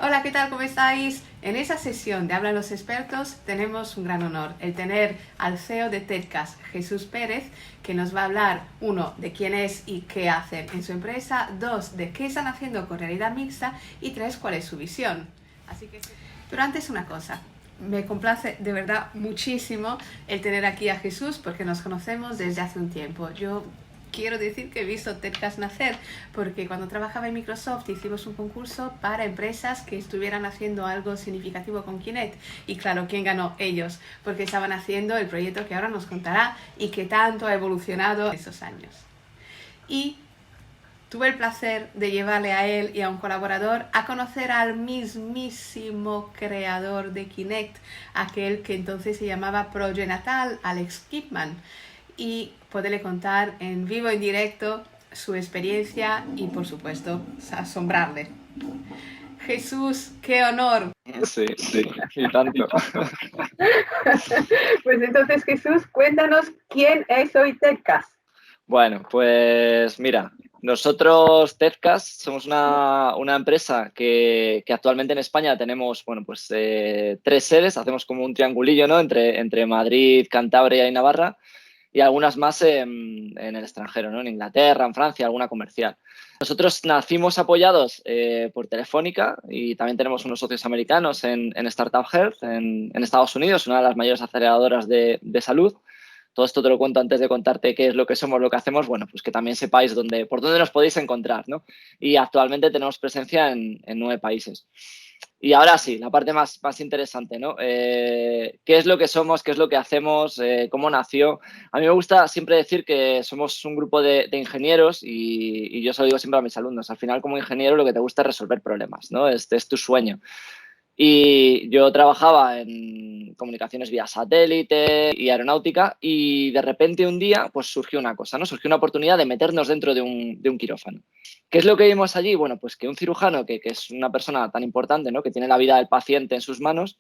Hola, ¿qué tal? ¿Cómo estáis? En esa sesión de Hablan los expertos tenemos un gran honor, el tener al CEO de TEDcast, Jesús Pérez, que nos va a hablar, uno, de quién es y qué hacen en su empresa, dos, de qué están haciendo con realidad mixta y tres, cuál es su visión. Así que, pero antes una cosa, me complace de verdad muchísimo el tener aquí a Jesús porque nos conocemos desde hace un tiempo. Yo quiero decir que he visto TEDcast nacer porque cuando trabajaba en Microsoft hicimos un concurso para empresas que estuvieran haciendo algo significativo con Kinect y claro, ¿quién ganó? Ellos, porque estaban haciendo el proyecto que ahora nos contará y que tanto ha evolucionado en esos años. Y tuve el placer de llevarle a él y a un colaborador a conocer al mismísimo creador de Kinect, aquel que entonces se llamaba Progenatal, Alex Kipman, y poderle contar en vivo, en directo, su experiencia y, por supuesto, asombrarle. Jesús, qué honor. Sí, y tanto. Pues entonces, Jesús, cuéntanos quién es hoy TEDcast. Bueno, pues mira, nosotros TEDcast somos una empresa que actualmente en España tenemos, bueno, pues 3 sedes, hacemos como un triangulillo, ¿no? Entre Madrid, Cantabria y Navarra y algunas más en el extranjero, ¿no? En Inglaterra, en Francia, alguna comercial. Nosotros nacimos apoyados por Telefónica y también tenemos unos socios americanos en Startup Health en Estados Unidos, una de las mayores aceleradoras de salud. Todo esto te lo cuento antes de contarte qué es lo que somos, lo que hacemos, bueno, pues que también sepáis por dónde nos podéis encontrar, ¿no? Y actualmente tenemos presencia en 9 países. Y ahora sí, la parte más interesante, ¿no? ¿Qué es lo que somos? ¿Qué es lo que hacemos? ¿Cómo nació? A mí me gusta siempre decir que somos un grupo de ingenieros y yo se lo digo siempre a mis alumnos. Al final, como ingeniero, lo que te gusta es resolver problemas, ¿no? Este es tu sueño. Y yo trabajaba en comunicaciones vía satélite y aeronáutica y de repente un día pues surgió una cosa, ¿no? Surgió una oportunidad de meternos dentro de un quirófano. ¿Qué es lo que vimos allí? Bueno, pues que un cirujano, que es una persona tan importante, ¿no? Que tiene la vida del paciente en sus manos,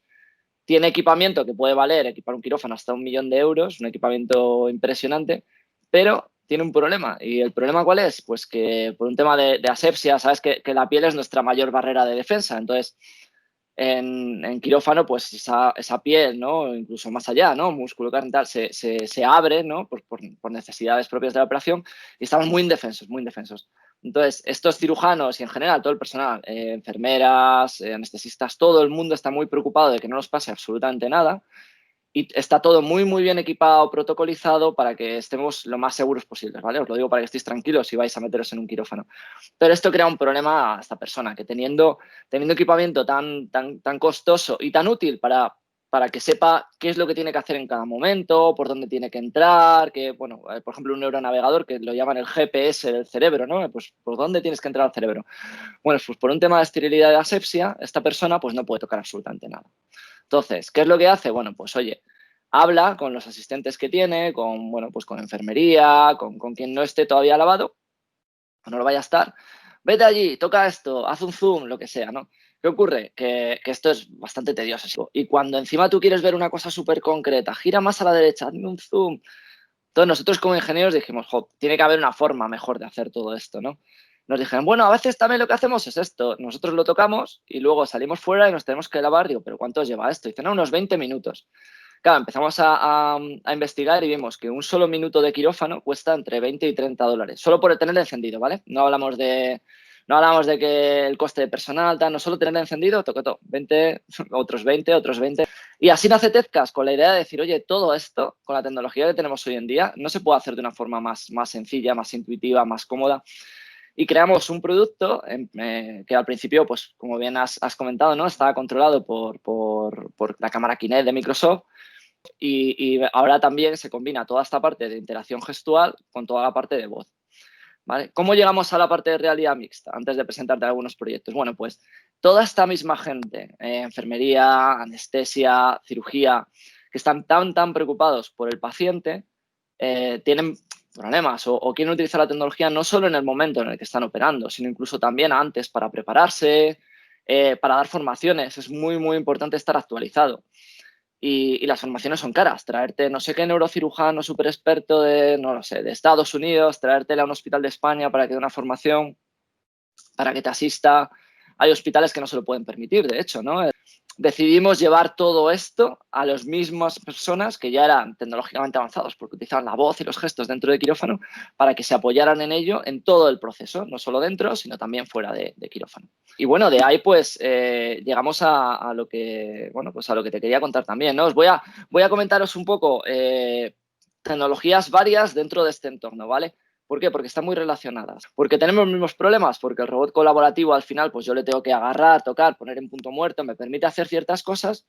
tiene equipamiento que puede valer, equipar un quirófano hasta 1 millón de euros, un equipamiento impresionante, pero tiene un problema. ¿Y el problema cuál es? Pues que por un tema de asepsia, sabes que la piel es nuestra mayor barrera de defensa. Entonces, en quirófano, pues esa piel, ¿no? Incluso más allá, ¿no? Músculo, carne, tal, se abre, ¿no? Por necesidades propias de la operación y estamos muy indefensos, muy indefensos. Entonces, estos cirujanos y en general todo el personal, enfermeras, anestesistas, todo el mundo está muy preocupado de que no nos pase absolutamente nada y está todo muy, muy bien equipado, protocolizado para que estemos lo más seguros posibles, ¿vale? Os lo digo para que estéis tranquilos si vais a meteros en un quirófano. Pero esto crea un problema a esta persona, que teniendo equipamiento tan costoso y tan útil para que sepa qué es lo que tiene que hacer en cada momento, por dónde tiene que entrar, que, bueno, por ejemplo, un neuronavegador que lo llaman el GPS del cerebro, ¿no? Pues por dónde tienes que entrar al cerebro. Bueno, pues por un tema de esterilidad y de asepsia, esta persona pues no puede tocar absolutamente nada. Entonces, ¿qué es lo que hace? Bueno, pues oye, habla con los asistentes que tiene, bueno, pues con enfermería, con quien no esté todavía lavado, o no lo vaya a estar, vete allí, toca esto, haz un zoom, lo que sea, ¿no? ¿Qué ocurre? Que esto es bastante tedioso. Y cuando encima tú quieres ver una cosa súper concreta, gira más a la derecha, hazme un zoom. Entonces nosotros como ingenieros dijimos, jo, tiene que haber una forma mejor de hacer todo esto, ¿no? Nos dijeron, bueno, a veces también lo que hacemos es esto, nosotros lo tocamos y luego salimos fuera y nos tenemos que lavar. Digo, ¿pero cuánto lleva esto? Dicen, no, unos 20 minutos. Claro, empezamos a investigar y vimos que un solo minuto de quirófano cuesta entre 20 y 30 dólares, solo por tener encendido, ¿vale? No hablamos de que el coste de personal, tal, no, solo tener encendido, toco, 20, otros 20, otros 20. Y así nace TEDcast, con la idea de decir, oye, todo esto, con la tecnología que tenemos hoy en día, no se puede hacer de una forma más sencilla, más intuitiva, más cómoda. Y creamos un producto que al principio, pues como bien has comentado, ¿no? Estaba controlado por la cámara Kinect de Microsoft y ahora también se combina toda esta parte de interacción gestual con toda la parte de voz. ¿Vale? ¿Cómo llegamos a la parte de realidad mixta? Antes de presentarte algunos proyectos. Bueno, pues toda esta misma gente, enfermería, anestesia, cirugía, que están tan preocupados por el paciente, tienen problemas o quieren utilizar la tecnología no solo en el momento en el que están operando, sino incluso también antes para prepararse, para dar formaciones. Es muy, muy importante estar actualizado. Y las formaciones son caras. Traerte no sé qué neurocirujano súper experto no lo sé, de Estados Unidos, traértela a un hospital de España para que dé una formación, para que te asista hay hospitales que no se lo pueden permitir, de hecho, ¿no? Decidimos llevar todo esto a las mismas personas que ya eran tecnológicamente avanzados porque utilizaban la voz y los gestos dentro de quirófano para que se apoyaran en ello en todo el proceso, no solo dentro, sino también fuera de quirófano. Y bueno, de ahí pues llegamos a lo que, bueno, pues a lo que te quería contar también, ¿no? Voy a comentaros un poco tecnologías varias dentro de este entorno, ¿vale? ¿Por qué? Porque están muy relacionadas. ¿Porque tenemos los mismos problemas? Porque el robot colaborativo al final pues yo le tengo que agarrar, tocar, poner en punto muerto, me permite hacer ciertas cosas,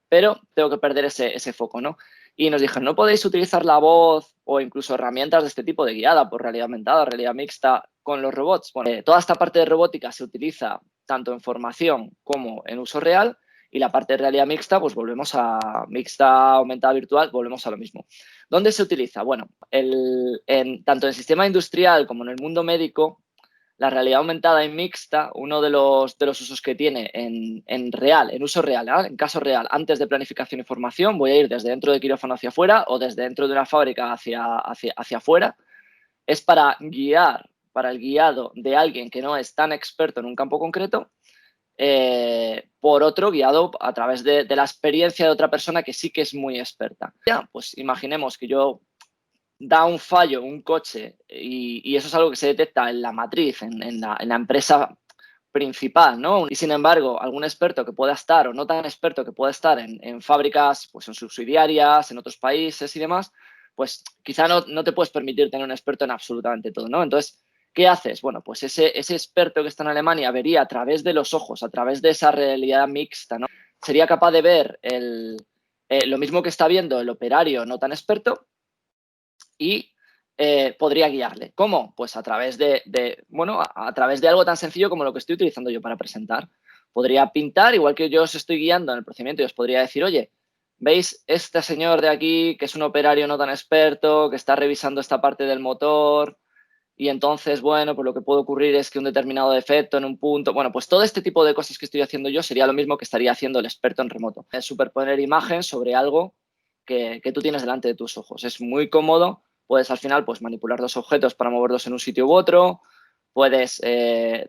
pero tengo que perder ese foco, ¿no? Y nos dijeron, ¿no podéis utilizar la voz o incluso herramientas de este tipo de guiada por realidad aumentada, realidad mixta con los robots? Bueno, toda esta parte de robótica se utiliza tanto en formación como en uso real y la parte de realidad mixta, pues volvemos a mixta, aumentada, virtual, volvemos a lo mismo. ¿Dónde se utiliza? Bueno, tanto en el sistema industrial como en el mundo médico, la realidad aumentada y mixta, uno de los usos que tiene en uso real, ¿eh? En caso real, antes de planificación y formación, voy a ir desde dentro de quirófano hacia afuera o desde dentro de una fábrica hacia afuera, es para guiar, para el guiado de alguien que no es tan experto en un campo concreto, por otro guiado a través de la experiencia de otra persona que sí que es muy experta. Ya, pues imaginemos que yo da un fallo un coche y eso es algo que se detecta en la matriz, en la empresa principal, ¿no? Y sin embargo, algún experto que pueda estar o no tan experto que pueda estar en fábricas, pues en subsidiarias, en otros países y demás, pues quizá no te puedes permitir tener un experto en absolutamente todo, ¿no? Entonces, ¿qué haces? Bueno, pues ese experto que está en Alemania vería a través de los ojos, a través de esa realidad mixta, ¿no? Sería capaz de ver lo mismo que está viendo el operario no tan experto y podría guiarle. ¿Cómo? Pues a través bueno, a través de algo tan sencillo como lo que estoy utilizando yo para presentar. Podría pintar, igual que yo os estoy guiando en el procedimiento, y os podría decir, oye, ¿veis este señor de aquí que es un operario no tan experto, que está revisando esta parte del motor? Y entonces, bueno, pues lo que puede ocurrir es que un determinado defecto en un punto, bueno, pues todo este tipo de cosas que estoy haciendo yo sería lo mismo que estaría haciendo el experto en remoto. Es superponer imagen sobre algo que tú tienes delante de tus ojos. Es muy cómodo. Puedes al final pues manipular dos objetos para moverlos en un sitio u otro. Puedes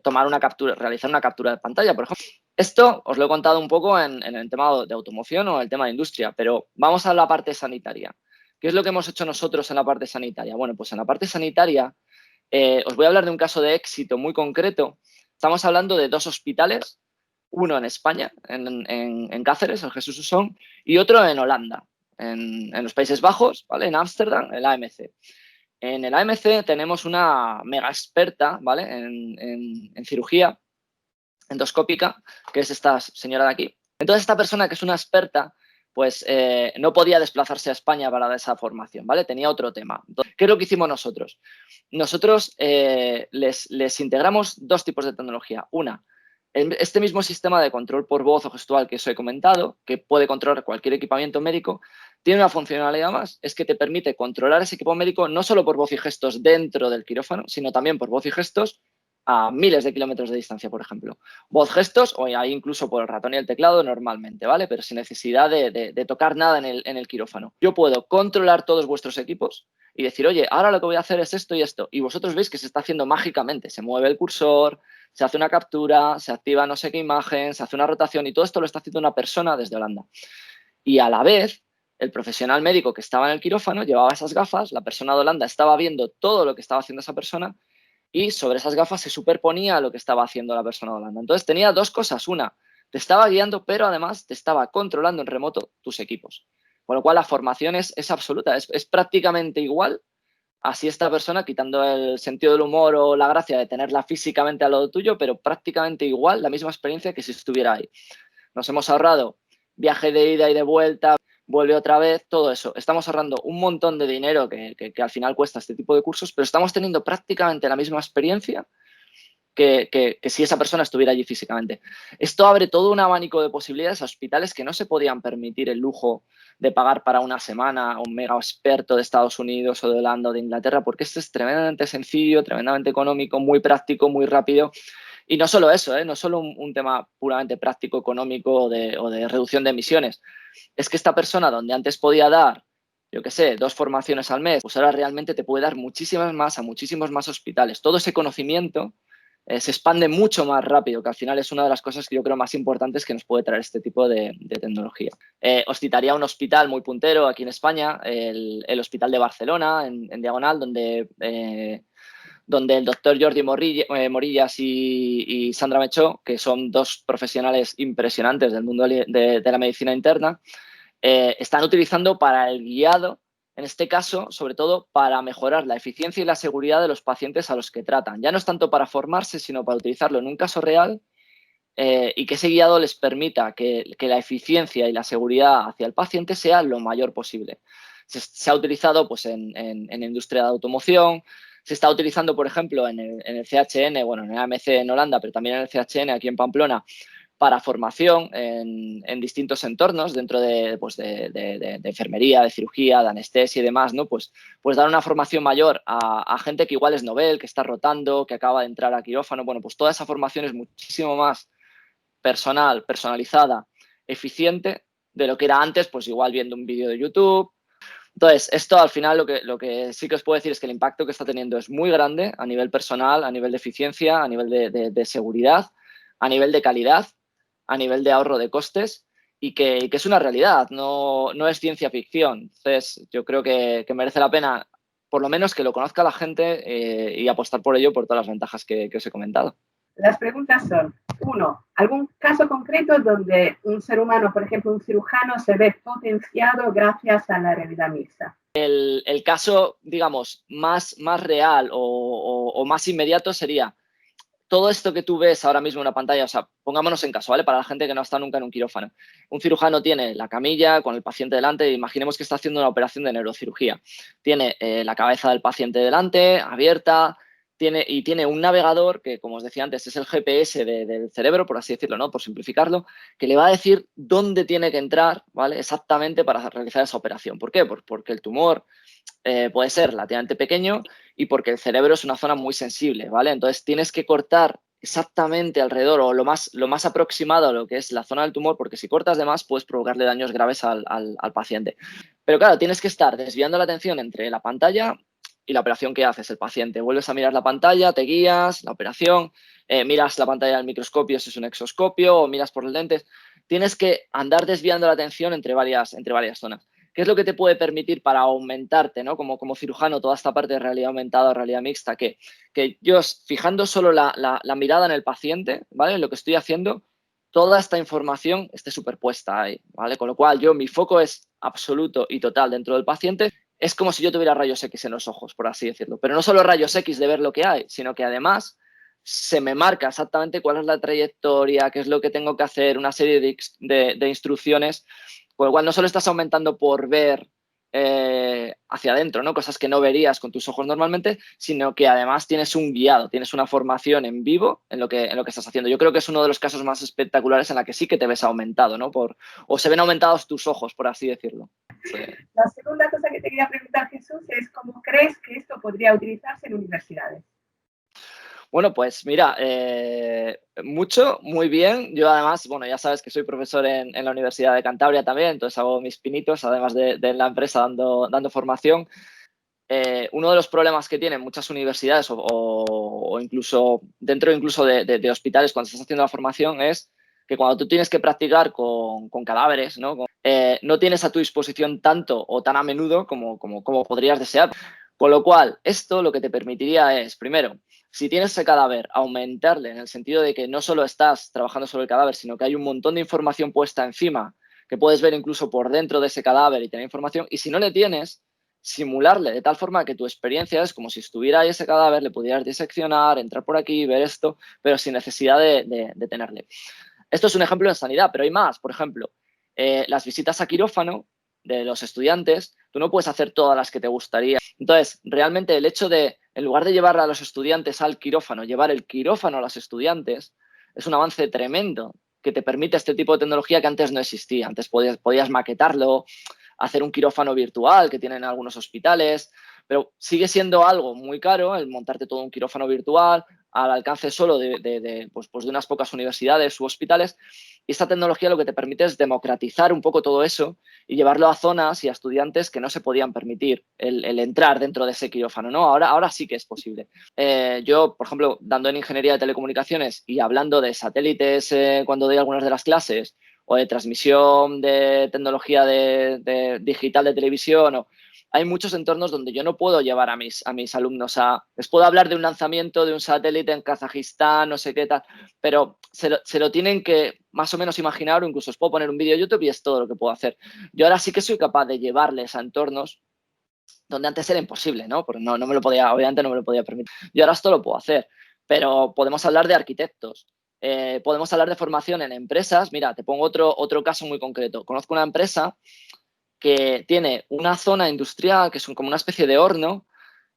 tomar una captura, realizar una captura de pantalla, por ejemplo. Esto os lo he contado un poco en el tema de automoción o en el tema de industria, pero vamos a la parte sanitaria. ¿Qué es lo que hemos hecho nosotros en la parte sanitaria? Bueno, pues en la parte sanitaria os voy a hablar de un caso de éxito muy concreto. Estamos hablando de dos hospitales, uno en España, en Cáceres, el Jesús Usón, y otro en Holanda, en los Países Bajos, ¿vale? En Ámsterdam, el AMC. En el AMC tenemos una mega experta, ¿vale? En cirugía endoscópica, que es esta señora de aquí. Entonces, esta persona que es una experta, pues no podía desplazarse a España para dar esa formación, ¿vale? Tenía otro tema. Entonces, ¿qué es lo que hicimos nosotros? Nosotros les integramos dos tipos de tecnología. Una, este mismo sistema de control por voz o gestual que os he comentado, que puede controlar cualquier equipamiento médico, tiene una funcionalidad más, es que te permite controlar ese equipo médico no solo por voz y gestos dentro del quirófano, sino también por voz y gestos a miles de kilómetros de distancia, por ejemplo. Voz, gestos o ahí incluso por el ratón y el teclado normalmente, ¿vale? Pero sin necesidad de tocar nada en el quirófano. Yo puedo controlar todos vuestros equipos y decir, oye, ahora lo que voy a hacer es esto y esto. Y vosotros veis que se está haciendo mágicamente. Se mueve el cursor, se hace una captura, se activa no sé qué imagen, se hace una rotación y todo esto lo está haciendo una persona desde Holanda. Y a la vez, el profesional médico que estaba en el quirófano llevaba esas gafas, la persona de Holanda estaba viendo todo lo que estaba haciendo esa persona y sobre esas gafas se superponía a lo que estaba haciendo la persona de Holanda. Entonces tenía dos cosas. Una, te estaba guiando, pero además te estaba controlando en remoto tus equipos. Con lo cual la formación es absoluta, es prácticamente igual. Así esta persona, quitando el sentido del humor o la gracia de tenerla físicamente al lado tuyo, pero prácticamente igual, la misma experiencia que si estuviera ahí. Nos hemos ahorrado viaje de ida y de vuelta, vuelve otra vez, todo eso. Estamos ahorrando un montón de dinero que al final cuesta este tipo de cursos, pero estamos teniendo prácticamente la misma experiencia que si esa persona estuviera allí físicamente. Esto abre todo un abanico de posibilidades a hospitales que no se podían permitir el lujo de pagar para una semana a un mega experto de Estados Unidos o de Holanda o de Inglaterra, porque esto es tremendamente sencillo, tremendamente económico, muy práctico, muy rápido. Y no solo eso, no solo un tema puramente práctico, económico o de reducción de emisiones. Es que esta persona, donde antes podía dar, yo qué sé, 2 formaciones al mes, pues ahora realmente te puede dar muchísimas más a muchísimos más hospitales. Todo ese conocimiento se expande mucho más rápido, que al final es una de las cosas que yo creo más importantes que nos puede traer este tipo de tecnología. Os citaría un hospital muy puntero aquí en España, el Hospital de Barcelona, en Diagonal, donde el doctor Jordi Morillas y Sandra Mechó, que son dos profesionales impresionantes del mundo de la medicina interna, están utilizando para el guiado, en este caso, sobre todo, para mejorar la eficiencia y la seguridad de los pacientes a los que tratan. Ya no es tanto para formarse, sino para utilizarlo en un caso real y que ese guiado les permita que la eficiencia y la seguridad hacia el paciente sea lo mayor posible. Se ha utilizado pues, en la industria de automoción, se está utilizando, por ejemplo, en el CHN, bueno, en el AMC en Holanda, pero también en el CHN aquí en Pamplona, para formación en distintos entornos dentro pues de enfermería, de cirugía, de anestesia y demás, ¿no? Pues dar una formación mayor a gente que igual es novel, que está rotando, que acaba de entrar a quirófano. Bueno, pues toda esa formación es muchísimo más personalizada, eficiente de lo que era antes, pues igual viendo un vídeo de YouTube. Entonces, esto al final lo que sí que os puedo decir es que el impacto que está teniendo es muy grande a nivel personal, a nivel de eficiencia, a nivel de seguridad, a nivel de calidad, a nivel de ahorro de costes y que es una realidad, no es ciencia ficción. Entonces, yo creo que merece la pena por lo menos que lo conozca la gente y apostar por ello por todas las ventajas que os he comentado. Las preguntas son, uno, ¿algún caso concreto donde un ser humano, por ejemplo, un cirujano, se ve potenciado gracias a la realidad mixta? El caso, digamos, más real o más inmediato sería todo esto que tú ves ahora mismo en una pantalla. O sea, pongámonos en caso, ¿vale? Para la gente que no ha estado nunca en un quirófano. Un cirujano tiene la camilla con el paciente delante, imaginemos que está haciendo una operación de neurocirugía. Tiene la cabeza del paciente delante, abierta, tiene un navegador que, como os decía antes, es el GPS del cerebro, por así decirlo, ¿no? Por simplificarlo, que le va a decir dónde tiene que entrar, ¿vale? Exactamente para realizar esa operación. ¿Por qué? Porque el tumor puede ser relativamente pequeño y porque el cerebro es una zona muy sensible, ¿vale? Entonces tienes que cortar exactamente alrededor o lo más aproximado a lo que es la zona del tumor, porque si cortas de más puedes provocarle daños graves al paciente. Pero claro, tienes que estar desviando la atención entre la pantalla y la operación que haces el paciente. Vuelves a mirar la pantalla, te guías, la operación, miras la pantalla del microscopio si es un exoscopio o miras por los lentes. Tienes que andar desviando la atención entre varias zonas. ¿Qué es lo que te puede permitir para aumentarte, ¿no? Como cirujano, toda esta parte de realidad aumentada, realidad mixta, que yo, fijando solo la mirada en el paciente, ¿vale? En lo que estoy haciendo, toda esta información esté superpuesta ahí, ¿vale? Con lo cual, mi foco es absoluto y total dentro del paciente. Es como si yo tuviera rayos X en los ojos, por así decirlo. Pero no solo rayos X de ver lo que hay, sino que además se me marca exactamente cuál es la trayectoria, qué es lo que tengo que hacer, una serie de instrucciones, por lo cual no solo estás aumentando por ver hacia adentro, ¿no? Cosas que no verías con tus ojos normalmente, sino que además tienes un guiado, tienes una formación en vivo en lo que estás haciendo. Yo creo que es uno de los casos más espectaculares en la que sí que te ves aumentado, ¿no? O se ven aumentados tus ojos, por así decirlo. Sí. La segunda cosa que te quería preguntar, Jesús, es ¿cómo crees que esto podría utilizarse en universidades? Bueno, pues mira, muy bien. Yo además, bueno, ya sabes que soy profesor en la Universidad de Cantabria también, entonces hago mis pinitos, además de la empresa dando formación. Uno de los problemas que tienen muchas universidades o incluso dentro de hospitales cuando estás haciendo la formación es que cuando tú tienes que practicar con cadáveres, ¿no? No tienes a tu disposición tanto o tan a menudo como podrías desear. Con lo cual, esto lo que te permitiría es, primero, si tienes ese cadáver, aumentarle en el sentido de que no solo estás trabajando sobre el cadáver, sino que hay un montón de información puesta encima que puedes ver incluso por dentro de ese cadáver y tener información. Y si no le tienes, simularle de tal forma que tu experiencia es como si estuviera ahí ese cadáver, le pudieras diseccionar, entrar por aquí, ver esto, pero sin necesidad de tenerle. Esto es un ejemplo de sanidad, pero hay más. Por ejemplo, las visitas a quirófano de los estudiantes, tú no puedes hacer todas las que te gustaría. Entonces, realmente el hecho de, en lugar de llevar a los estudiantes al quirófano, llevar el quirófano a los estudiantes, es un avance tremendo que te permite este tipo de tecnología que antes no existía. Antes podías maquetarlo, hacer un quirófano virtual que tienen algunos hospitales, pero sigue siendo algo muy caro el montarte todo un quirófano virtual al alcance solo de unas pocas universidades u hospitales. Y esta tecnología lo que te permite es democratizar un poco todo eso y llevarlo a zonas y a estudiantes que no se podían permitir el entrar dentro de ese quirófano, ¿no? Ahora sí que es posible. Yo, por ejemplo, dando en ingeniería de telecomunicaciones y hablando de satélites cuando doy algunas de las clases, o de transmisión de tecnología digital de televisión, hay muchos entornos donde yo no puedo llevar a mis alumnos les puedo hablar de un lanzamiento de un satélite en Kazajistán, no sé qué tal, pero se lo tienen que más o menos imaginar, o incluso os puedo poner un vídeo de YouTube y es todo lo que puedo hacer. Yo ahora sí que soy capaz de llevarles a entornos donde antes era imposible, ¿no? Porque no me lo podía, obviamente no me lo podía permitir. Yo ahora esto lo puedo hacer, pero podemos hablar de arquitectos, podemos hablar de formación en empresas. Mira, te pongo otro caso muy concreto. Conozco una empresa que tiene una zona industrial que es como una especie de horno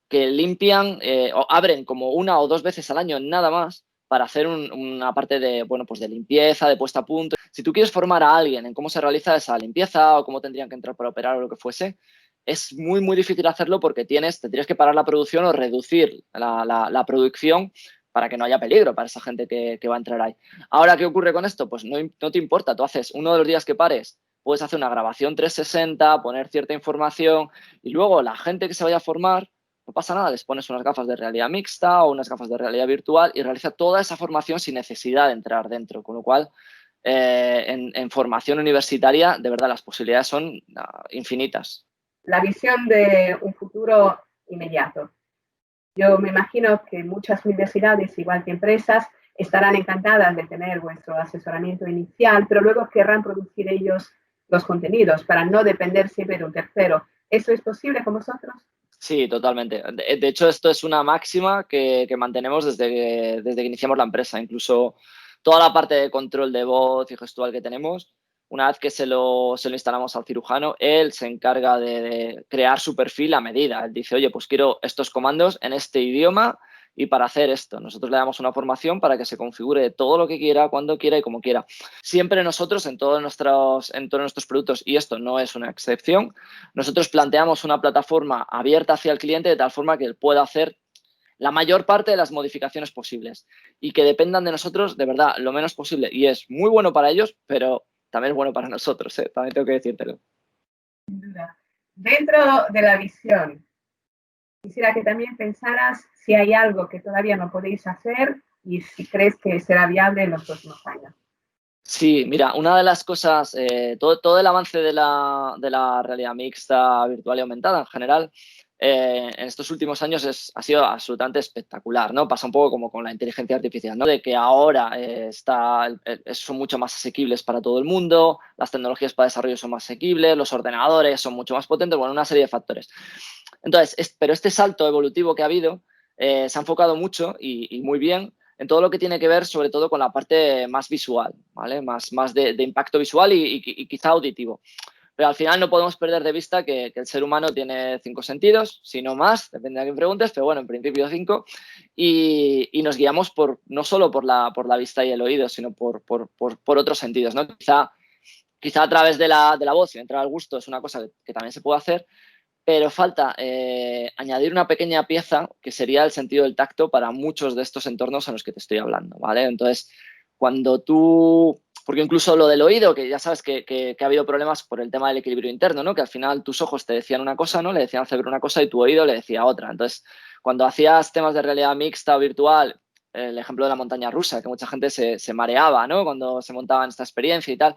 que limpian o abren como 1 o 2 veces al año nada más para hacer una parte de, bueno, pues de limpieza, de puesta a punto. Si tú quieres formar a alguien en cómo se realiza esa limpieza o cómo tendrían que entrar para operar o lo que fuese, es muy, muy difícil hacerlo porque tendrías que parar la producción o reducir la producción para que no haya peligro para esa gente que va a entrar ahí. Ahora, ¿qué ocurre con esto? Pues no te importa, tú haces uno de los días que pares, puedes hacer una grabación 360, poner cierta información y luego la gente que se vaya a formar, no pasa nada, les pones unas gafas de realidad mixta o unas gafas de realidad virtual y realiza toda esa formación sin necesidad de entrar dentro, con lo cual en formación universitaria de verdad las posibilidades son infinitas. La visión de un futuro inmediato. Yo me imagino que muchas universidades, igual que empresas, estarán encantadas de tener vuestro asesoramiento inicial, pero luego querrán producir ellos los contenidos para no depender siempre de un tercero. ¿Eso es posible con vosotros? Sí, totalmente. De hecho, esto es una máxima que mantenemos desde que iniciamos la empresa. Incluso toda la parte de control de voz y gestual que tenemos, una vez que se lo instalamos al cirujano, él se encarga de crear su perfil a medida. Él dice, oye, pues quiero estos comandos en este idioma y para hacer esto. Nosotros le damos una formación para que se configure todo lo que quiera, cuando quiera y como quiera. Siempre nosotros, en todos nuestros productos, y esto no es una excepción, nosotros planteamos una plataforma abierta hacia el cliente de tal forma que él pueda hacer la mayor parte de las modificaciones posibles y que dependan de nosotros de verdad lo menos posible. Y es muy bueno para ellos, pero también es bueno para nosotros, ¿eh? También tengo que decírtelo. Sin duda. Dentro de la visión, quisiera que también pensaras si hay algo que todavía no podéis hacer y si crees que será viable en los próximos años. Sí, mira, una de las cosas, todo el avance de la realidad mixta, virtual y aumentada en general, en estos últimos años ha sido absolutamente espectacular, ¿no? Pasa un poco como con la inteligencia artificial, ¿no? De que ahora son mucho más asequibles para todo el mundo, las tecnologías para desarrollo son más asequibles, los ordenadores son mucho más potentes, bueno, una serie de factores. Entonces, pero este salto evolutivo que ha habido se ha enfocado mucho y muy bien en todo lo que tiene que ver sobre todo con la parte más visual, ¿vale? Más de impacto visual y quizá auditivo. Pero al final no podemos perder de vista que el ser humano tiene 5 sentidos, si no más, depende de a quién preguntes, pero bueno, en principio 5, y nos guiamos no solo por la vista y el oído, sino por otros sentidos, ¿no? Quizá a través de la voz, si entra al gusto, es una cosa que también se puede hacer, pero falta añadir una pequeña pieza que sería el sentido del tacto para muchos de estos entornos a los que te estoy hablando, ¿vale? Entonces, porque incluso lo del oído, que ya sabes que ha habido problemas por el tema del equilibrio interno, ¿no? Que al final tus ojos te decían una cosa, ¿no? Le decían al cerebro una cosa y tu oído le decía otra. Entonces, cuando hacías temas de realidad mixta o virtual, el ejemplo de la montaña rusa, que mucha gente se mareaba, ¿no? Cuando se montaba en esta experiencia y tal,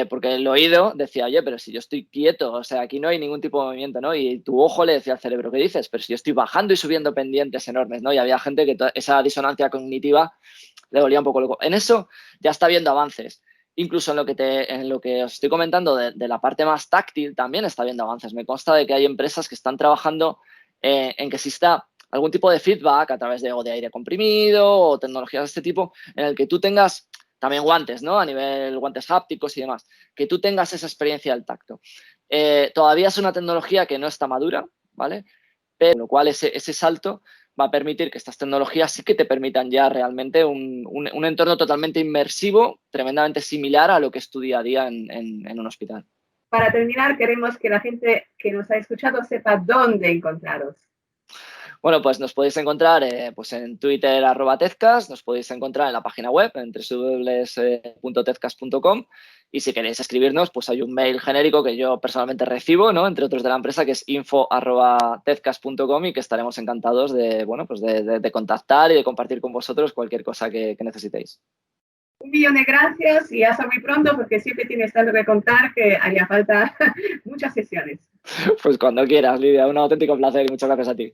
porque el oído decía, oye, pero si yo estoy quieto, o sea, aquí no hay ningún tipo de movimiento, ¿no? Y tu ojo le decía al cerebro, ¿qué dices? Pero si yo estoy bajando y subiendo pendientes enormes, ¿no? Y había gente que esa disonancia cognitiva le volvía un poco loco. En eso ya está habiendo avances. Incluso en lo que os estoy comentando de la parte más táctil también está habiendo avances. Me consta de que hay empresas que están trabajando en que exista algún tipo de feedback a través de aire comprimido o tecnologías de este tipo en el que tú tengas también guantes, ¿no? A nivel guantes hápticos y demás, que tú tengas esa experiencia del tacto. Todavía es una tecnología que no está madura, ¿vale? Pero con lo cual ese salto va a permitir que estas tecnologías sí que te permitan ya realmente un entorno totalmente inmersivo, tremendamente similar a lo que es tu día a día en un hospital. para terminar, queremos que la gente que nos ha escuchado sepa dónde encontraros. Bueno, pues nos podéis encontrar pues en Twitter @tezcas, nos podéis encontrar en la página web en www.tezcas.com y si queréis escribirnos, pues hay un mail genérico que yo personalmente recibo, ¿no? Entre otros de la empresa, que es info@tezcas.com y que estaremos encantados de, bueno, pues de contactar y de compartir con vosotros cualquier cosa que necesitéis. 1.000.000 de gracias y hasta muy pronto porque siempre tienes tanto que contar que haría falta muchas sesiones. Pues cuando quieras, Lidia, un auténtico placer y muchas gracias a ti.